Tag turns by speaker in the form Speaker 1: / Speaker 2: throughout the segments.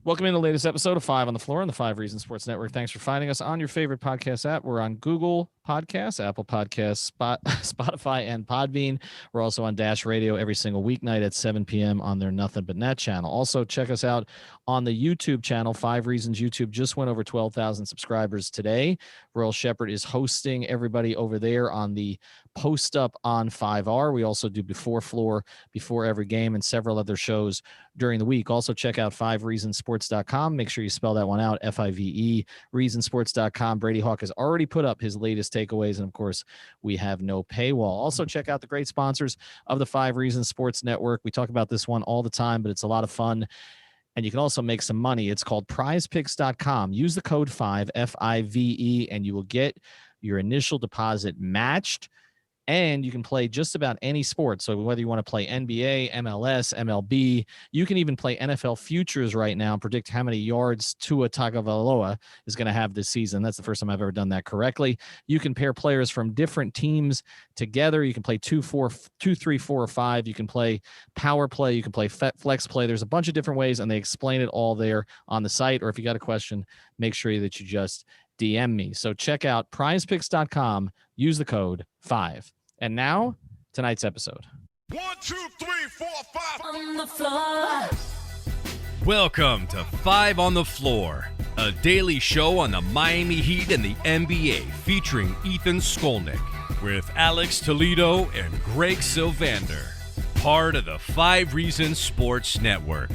Speaker 1: Welcome in the latest episode of Five on the Floor on the Five Reasons Sports Network. Thanks for finding us on your favorite podcast app. We're on Google Podcasts, Apple Podcasts, Spotify, and Podbean. We're also on Dash Radio every single weeknight at 7 p.m. on their Nothing But Net channel. Also, check us out on the YouTube channel. Five Reasons YouTube just went over 12,000 subscribers today. Royal Shepherd is hosting everybody over there on the Post Up on 5R. We also do Before Floor, before every game, and several other shows during the week. Also, check out fivereasonsports.com. Make sure you spell that one out, F-I-V-E, reasonsports.com. Brady Hawk has already put up his latest takeaways, and of course, we have no paywall. Also, check out the great sponsors of the Five Reasons Sports Network. We talk about this one all the time, but it's a lot of fun. And you can also make some money. It's called prizepicks.com. Use the code 5, F-I-V-E, and you will get your initial deposit matched. And you can play just about any sport. So whether you want to play NBA, MLS, MLB, you can even play NFL futures right now and predict how many yards Tua Tagovailoa is going to have this season. That's the first time I've ever done that correctly. You can pair players from different teams together. You can play 2, 3, 4, or 5. You can play power play. You can play flex play. There's a bunch of different ways, and they explain it all there on the site. Or if you got a question, make sure that you just DM me. So check out prizepicks.com. Use the code 5. And now, tonight's episode.
Speaker 2: 1, 2, 3, 4, 5
Speaker 3: on the floor.
Speaker 4: Welcome to Five on the Floor, a daily show on the Miami Heat and the NBA featuring Ethan Skolnick with Alex Toledo and Greg Sylvander, part of the Five Reasons Sports Network.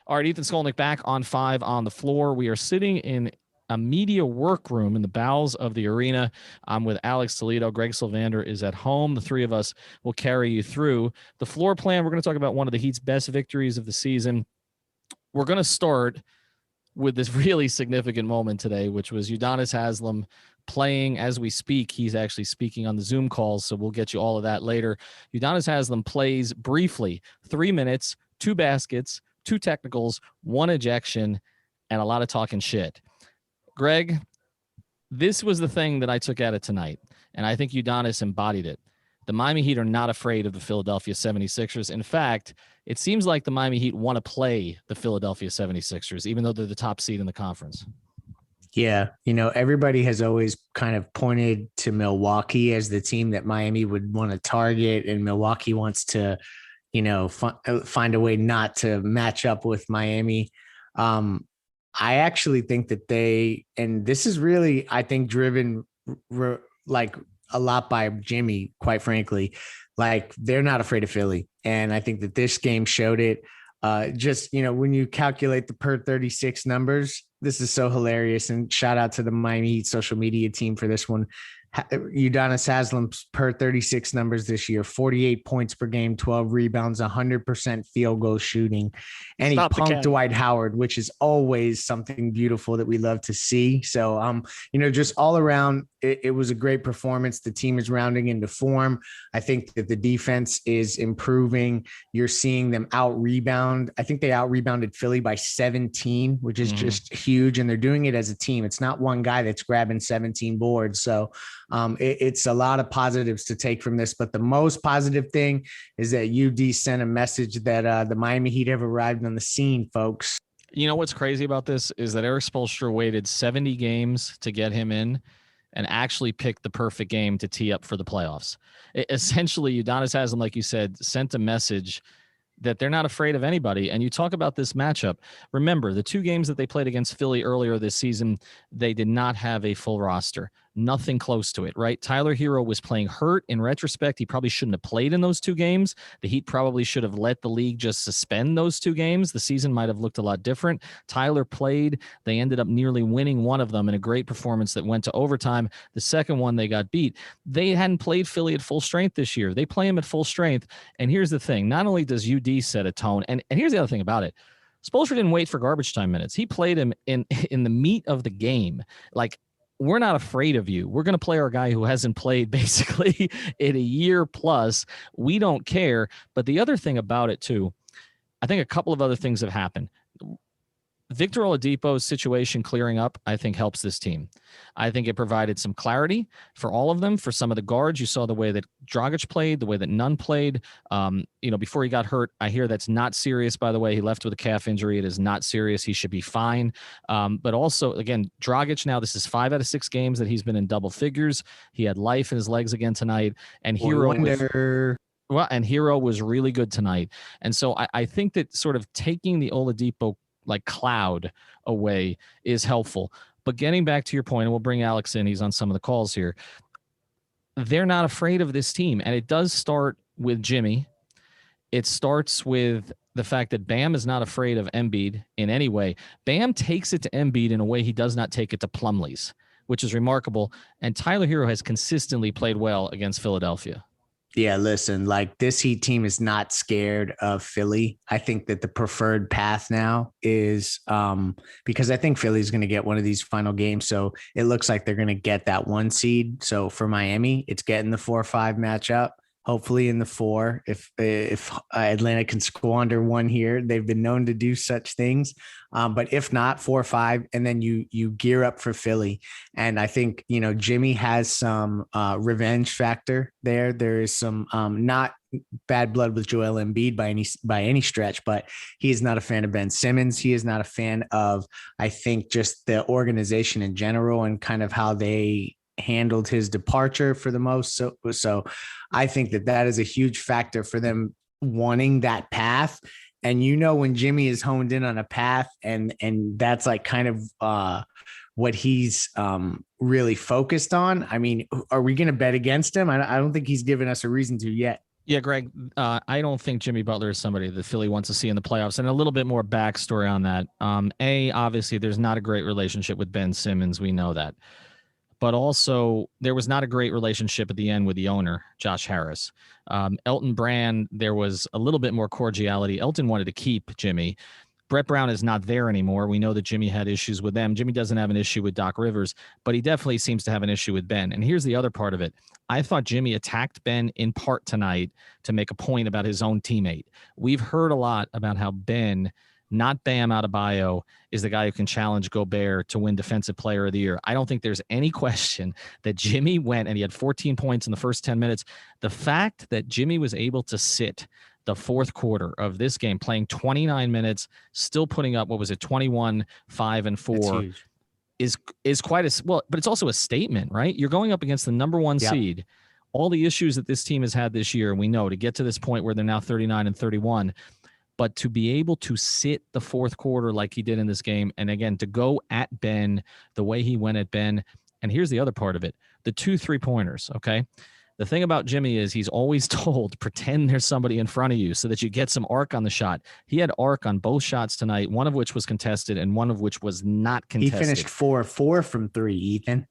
Speaker 1: All right, Ethan Skolnick back on Five on the Floor. We are sitting in a media workroom in the bowels of the arena. I'm with Alex Toledo. Greg Sylvander is at home. The three of us will carry you through the floor plan. We're going to talk about one of the Heat's best victories of the season. We're going to start with this really significant moment today, which was Udonis Haslem playing as we speak. He's actually speaking on the Zoom calls, so we'll get you all of that later. Udonis Haslem plays briefly, 3 minutes, 2 baskets, 2 technicals, 1 ejection, and a lot of talking shit. Greg, this was the thing that I took out of tonight, and I think Udonis embodied it. The Miami Heat are not afraid of the Philadelphia 76ers. In fact, it seems like the Miami Heat want to play the Philadelphia 76ers, even though they're the top seed in the conference.
Speaker 5: Yeah, everybody has always kind of pointed to Milwaukee as the team that Miami would want to target, and Milwaukee wants to, find a way not to match up with Miami. I actually think that and this is really, I think, driven like a lot by Jimmy, quite frankly, like they're not afraid of Philly. And I think that this game showed it. When you calculate the per 36 numbers, this is so hilarious. And shout out to the Miami Heat social media team for this one. Udonis Haslem's per 36 numbers this year, 48 points per game, 12 rebounds, 100% field goal shooting. And he punked Dwight Howard, which is always something beautiful that we love to see. So, just all around, it was a great performance. The team is rounding into form. I think that the defense is improving. You're seeing them out-rebound. I think they out-rebounded Philly by 17, which is just huge. And they're doing it as a team. It's not one guy that's grabbing 17 boards. So, it's a lot of positives to take from this, but the most positive thing is that UD sent a message that the Miami Heat have arrived on the scene, folks.
Speaker 1: You know what's crazy about this is that Erik Spoelstra waited 70 games to get him in and actually picked the perfect game to tee up for the playoffs. Essentially, Udonis Haslem, like you said, sent a message that they're not afraid of anybody. And you talk about this matchup. Remember, the 2 games that they played against Philly earlier this season, they did not have a full roster. Nothing close to it, right? Tyler Hero was playing hurt. In retrospect, he probably shouldn't have played in those 2 games. The Heat probably should have let the league just suspend those 2 games. The season might have looked a lot different. Tyler played. They ended up nearly winning one of them in a great performance that went to overtime. The second one, they got beat. They hadn't played Philly at full strength this year. They play him at full strength. And here's the thing. Not only does UD set a tone, and here's the other thing about it. Spoelstra didn't wait for garbage time minutes. He played him in the meat of the game. Like, we're not afraid of you. We're going to play our guy who hasn't played basically in a year plus. We don't care. But the other thing about it too, I think a couple of other things have happened. Victor Oladipo's situation clearing up, I think, helps this team. I think it provided some clarity for all of them. For some of the guards, you saw the way that Dragic played, the way that Nunn played. Before he got hurt, I hear that's not serious, by the way. He left with a calf injury. It is not serious. He should be fine. But also, again, Dragic now, this is 5 out of 6 games that he's been in double figures. He had life in his legs again tonight. And Hero was really good tonight. And so I think that sort of taking the Oladipo cloud away is helpful. But getting back to your point, and we'll bring Alex in, he's on some of the calls here. They're not afraid of this team. And it does start with Jimmy. It starts with the fact that Bam is not afraid of Embiid in any way. Bam takes it to Embiid in a way he does not take it to Plumlee's, which is remarkable. And Tyler Hero has consistently played well against Philadelphia.
Speaker 5: Yeah, listen, this Heat team is not scared of Philly. I think that the preferred path now is because I think Philly's going to get one of these final games. So it looks like they're going to get that 1 seed. So for Miami, it's getting the 4-5 matchup. Hopefully in the 4, if Atlanta can squander 1 here, they've been known to do such things. But if not, 4-5, and then you gear up for Philly. And I think, Jimmy has some revenge factor there. There is some not bad blood with Joel Embiid by any stretch, but he is not a fan of Ben Simmons. He is not a fan of, I think, just the organization in general and kind of how they handled his departure for the most. So I think that is a huge factor for them wanting that path. And when Jimmy is honed in on a path and that's kind of what he's really focused on. I mean, are we going to bet against him? I don't think he's given us a reason to yet.
Speaker 1: Yeah, Greg, I don't think Jimmy Butler is somebody that Philly wants to see in the playoffs. And a little bit more backstory on that. Obviously, there's not a great relationship with Ben Simmons. We know that. But also, there was not a great relationship at the end with the owner, Josh Harris. Elton Brand, there was a little bit more cordiality. Elton wanted to keep Jimmy. Brett Brown is not there anymore. We know that Jimmy had issues with them. Jimmy doesn't have an issue with Doc Rivers, but he definitely seems to have an issue with Ben. And here's the other part of it. I thought Jimmy attacked Ben in part tonight to make a point about his own teammate. We've heard a lot about how Ben, not Bam Adebayo, is the guy who can challenge Gobert to win Defensive Player of the Year. I don't think there's any question that Jimmy went and he had 14 points in the first 10 minutes. The fact that Jimmy was able to sit the fourth quarter of this game, playing 29 minutes, still putting up, 21, 5, and 4, is quite but it's also a statement, right? You're going up against the number 1 seed. All the issues that this team has had this year, we know, to get to this point where they're now 39 and 31. But to be able to sit the fourth quarter like he did in this game, and again, to go at Ben the way he went at Ben, and here's the other part of it, the 2 3-pointers, okay? The thing about Jimmy is he's always told, pretend there's somebody in front of you so that you get some arc on the shot. He had arc on both shots tonight, one of which was contested and one of which was not contested.
Speaker 5: He finished 4 of 4 from 3, Ethan.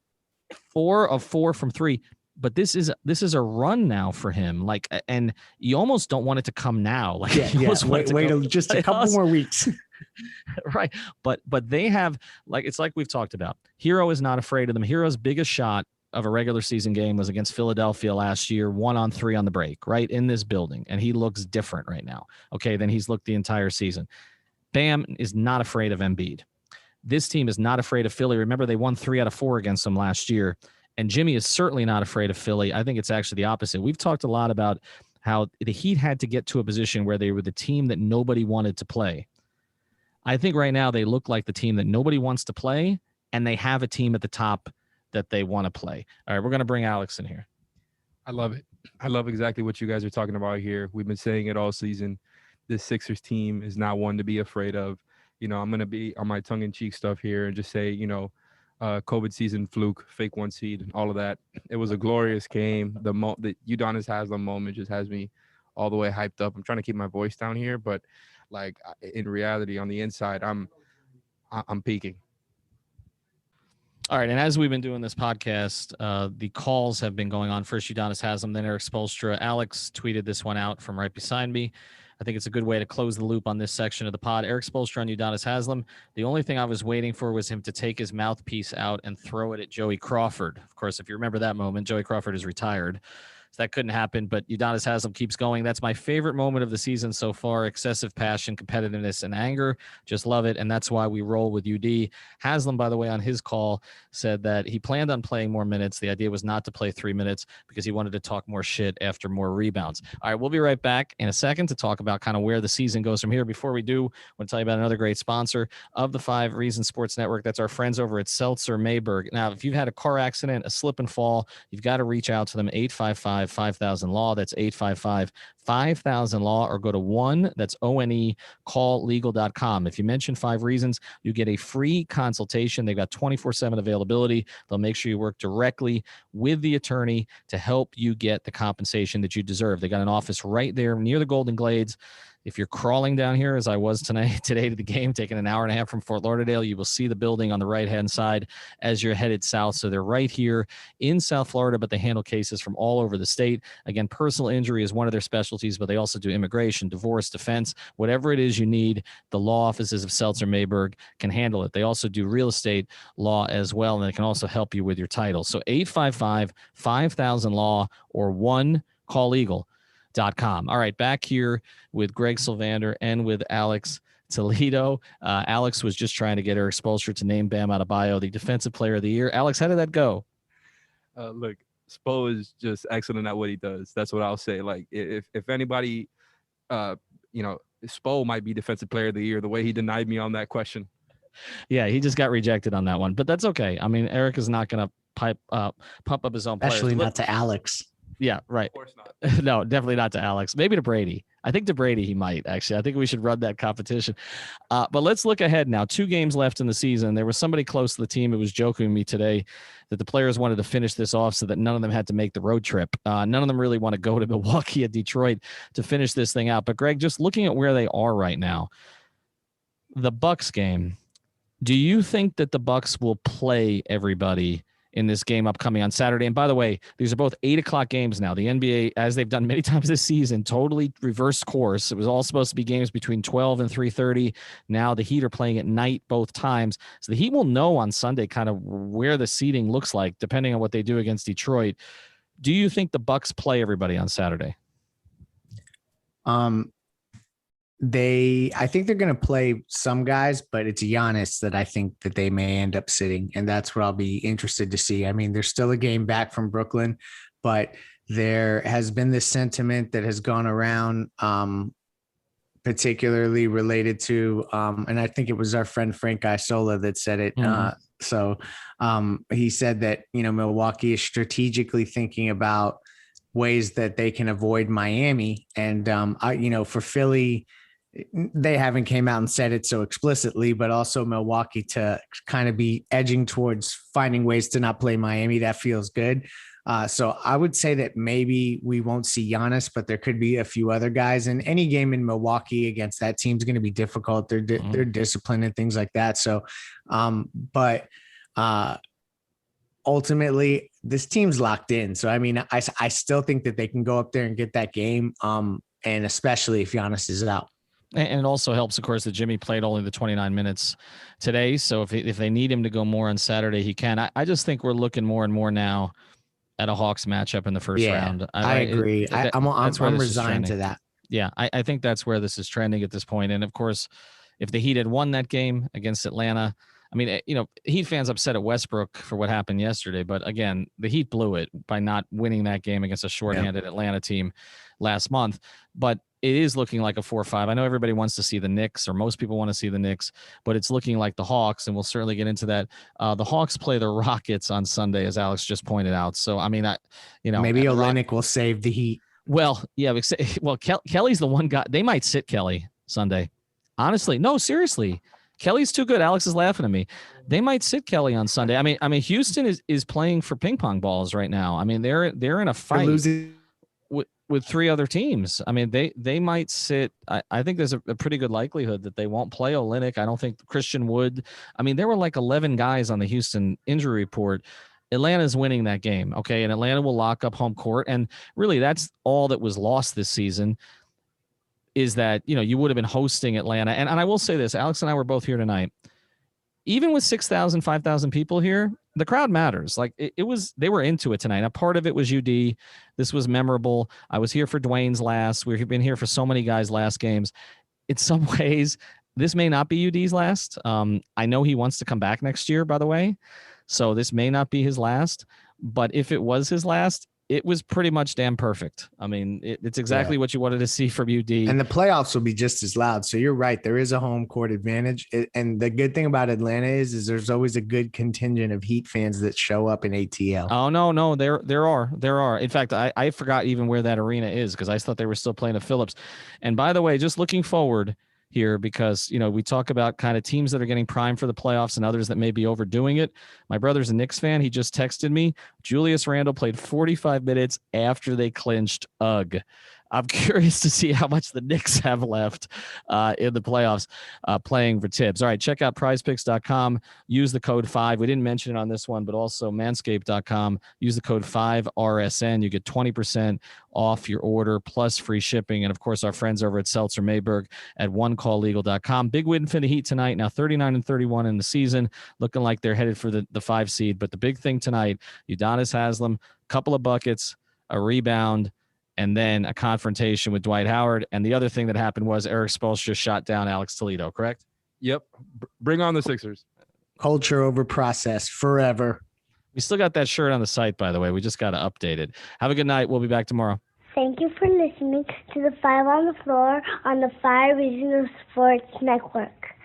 Speaker 1: 4 of 4 from 3. But this is a run now for him. And you almost don't want it to come now.
Speaker 5: Wait just a couple more weeks.
Speaker 1: Right. But they have, it's like we've talked about. Hero is not afraid of them. Hero's biggest shot of a regular season game was against Philadelphia last year, 1-on-3 on the break, right in this building. And he looks different right now. Okay. Than he's looked the entire season. Bam is not afraid of Embiid. This team is not afraid of Philly. Remember, they won 3 out of 4 against them last year. And Jimmy is certainly not afraid of Philly. I think it's actually the opposite. We've talked a lot about how the Heat had to get to a position where they were the team that nobody wanted to play. I think right now they look like the team that nobody wants to play, and they have a team at the top that they want to play. All right, we're going to bring Alex in here.
Speaker 3: I love it. I love exactly what you guys are talking about here. We've been saying it all season. This Sixers team is not one to be afraid of. I'm going to be on my tongue-in-cheek stuff here and just say, COVID season fluke, fake 1 seed, all of that. It was a glorious game. The Udonis Haslem moment just has me all the way hyped up. I'm trying to keep my voice down here, but in reality, on the inside, I'm peaking.
Speaker 1: All right, and as we've been doing this podcast, the calls have been going on. First Udonis Haslem, then Eric Spoelstra. Alex tweeted this one out from right beside me. I think it's a good way to close the loop on this section of the pod. Eric Spoelstra on Udonis Haslem. The only thing I was waiting for was him to take his mouthpiece out and throw it at Joey Crawford. Of course, if you remember that moment, Joey Crawford is retired. So that couldn't happen, but Udonis Haslem keeps going. That's my favorite moment of the season so far. Excessive passion, competitiveness, and anger. Just love it. And that's why we roll with UD. Haslem, by the way, on his call said that he planned on playing more minutes. The idea was not to play 3 minutes because he wanted to talk more shit after more rebounds. All right, we'll be right back in a second to talk about kind of where the season goes from here. Before we do, I want to tell you about another great sponsor of the 5 Reasons Sports Network. That's our friends over at Seltzer Mayberg. Now, if you've had a car accident, a slip and fall, you've got to reach out to them, 855-5000-LAW. That's 855-5000-LAW, or go to that's ONE, calllegal.com. If you mention 5 Reasons, you get a free consultation. They've got 24/7 availability. They'll make sure you work directly with the attorney to help you get the compensation that you deserve. They got an office right there near the Golden Glades. If you're crawling down here, as I was today to the game, taking an hour and a half from Fort Lauderdale, you will see the building on the right-hand side as you're headed south. So they're right here in South Florida, but they handle cases from all over the state. Again, personal injury is one of their specialties, but they also do immigration, divorce, defense, whatever it is you need. The law offices of Seltzer Mayberg can handle it. They also do real estate law as well, and they can also help you with your title. So 855-5000-LAW or calllegal.com. All right, back here with Greg Sylvander and with Alex Toledo. Alex was just trying to get Eric Spoelstra to name Bam Adebayo the Defensive Player of the Year. Alex, how did that go?
Speaker 3: Look, Spo is just excellent at what he does. That's what I'll say. Like, if anybody, Spo might be Defensive Player of the Year, the way he denied me on that question.
Speaker 1: Yeah, he just got rejected on that one, but that's okay. I mean, Eric is not going to pump up his own players.
Speaker 5: Especially not to Alex.
Speaker 1: Yeah, right.
Speaker 3: Of course not.
Speaker 1: No, definitely not to Alex. Maybe to Brady. I think to Brady he might, actually. I think we should run that competition. But let's look ahead now. 2 games left in the season. There was somebody close to the team who was joking with me today that the players wanted to finish this off so that none of them had to make the road trip. None of them really want to go to Milwaukee at Detroit to finish this thing out. But, Greg, just looking at where they are right now, the Bucks game, do you think that the Bucks will play everybody in this game upcoming on Saturday? And by the way, these are both 8:00 games now. The NBA, as they've done many times this season, totally reversed course. It was all supposed to be games between 12 and 3:30. Now the Heat are playing at night both times. So the Heat will know on Sunday kind of where the seeding looks like, depending on what they do against Detroit. Do you think the Bucks play everybody on Saturday?
Speaker 5: I think they're going to play some guys, but it's Giannis that I think that they may end up sitting. And that's what I'll be interested to see. I mean, there's still a game back from Brooklyn, but there has been this sentiment that has gone around, particularly related to, and I think it was our friend Frank Isola that said it. He said that, Milwaukee is strategically thinking about ways that they can avoid Miami. And, for Philly, they haven't came out and said it so explicitly, but also Milwaukee to kind of be edging towards finding ways to not play Miami. That feels good. So I would say that maybe we won't see Giannis, but there could be a few other guys. And any game in Milwaukee against that team is going to be difficult. They're disciplined and things like that. So, ultimately, this team's locked in. So, I mean, I still think that they can go up there and get that game, and especially if Giannis is out.
Speaker 1: And it also helps, of course, that Jimmy played only the 29 minutes today. So if they need him to go more on Saturday, he can. I just think we're looking more and more now at a Hawks matchup in the first round.
Speaker 5: I agree. I'm resigned to that.
Speaker 1: Yeah, I think that's where this is trending at this point. And, of course, if the Heat had won that game against Atlanta, I mean, Heat fans upset at Westbrook for what happened yesterday. But, again, the Heat blew it by not winning that game against a shorthanded Atlanta team last month. But it is looking like a 4-5. I know everybody wants to see the Knicks, or most people want to see the Knicks, but it's looking like the Hawks, and we'll certainly get into that. The Hawks play the Rockets on Sunday, as Alex just pointed out. So, I mean,
Speaker 5: maybe Olynyk will save the Heat.
Speaker 1: Well, yeah. Well, Kelly's the one guy. They might sit Kelly Sunday. Honestly, no, seriously. Kelly's too good. Alex is laughing at me. They might sit Kelly on Sunday. I mean, Houston is playing for ping pong balls right now. I mean, they're in a fight with 3 other teams. I mean, they might sit. I think there's a pretty good likelihood that they won't play Olynyk. I don't think Christian Wood. I mean, there were like 11 guys on the Houston injury report. Atlanta's winning that game, okay? And Atlanta will lock up home court. And really, that's all that was lost this season, is that, you would have been hosting Atlanta. And I will say this, Alex and I were both here tonight. Even with 6,000, 5,000 people here, the crowd matters. Like it was, they were into it tonight. Now, part of it was UD. This was memorable. I was here for Dwayne's last. We've been here for so many guys' last games. In some ways, this may not be UD's last. I know he wants to come back next year, by the way. So this may not be his last. But if it was his last, it was pretty much damn perfect. I mean, it's exactly what you wanted to see from UD.
Speaker 5: And the playoffs will be just as loud. So you're right. There is a home court advantage. And the good thing about Atlanta is there's always a good contingent of Heat fans that show up in ATL.
Speaker 1: Oh, no. There are. In fact, I forgot even where that arena is because I thought they were still playing at Phillips. And by the way, just looking forward here, because, you know, we talk about kind of teams that are getting primed for the playoffs and others that may be overdoing it. My brother's a Knicks fan. He just texted me. Julius Randle played 45 minutes after they clinched. Ugh. I'm curious to see how much the Knicks have left in the playoffs playing for Tibbs. All right, check out prizepicks.com. Use the code 5. We didn't mention it on this one, but also manscaped.com. Use the code 5RSN. You get 20% off your order plus free shipping. And, of course, our friends over at Seltzer Mayberg at onecalllegal.com. Big win for the Heat tonight. Now 39-31 in the season. Looking like they're headed for the 5 seed. But the big thing tonight, Udonis Haslem, couple of buckets, a rebound, and then a confrontation with Dwight Howard. And the other thing that happened was Eric Spoelstra shot down Alex Toledo, correct?
Speaker 3: Yep. Bring on the Sixers.
Speaker 5: Culture over process forever.
Speaker 1: We still got that shirt on the site, by the way. We just got to update it. Have a good night. We'll be back tomorrow.
Speaker 6: Thank you for listening to the 5 on the Floor on the 5 Regional Sports Network.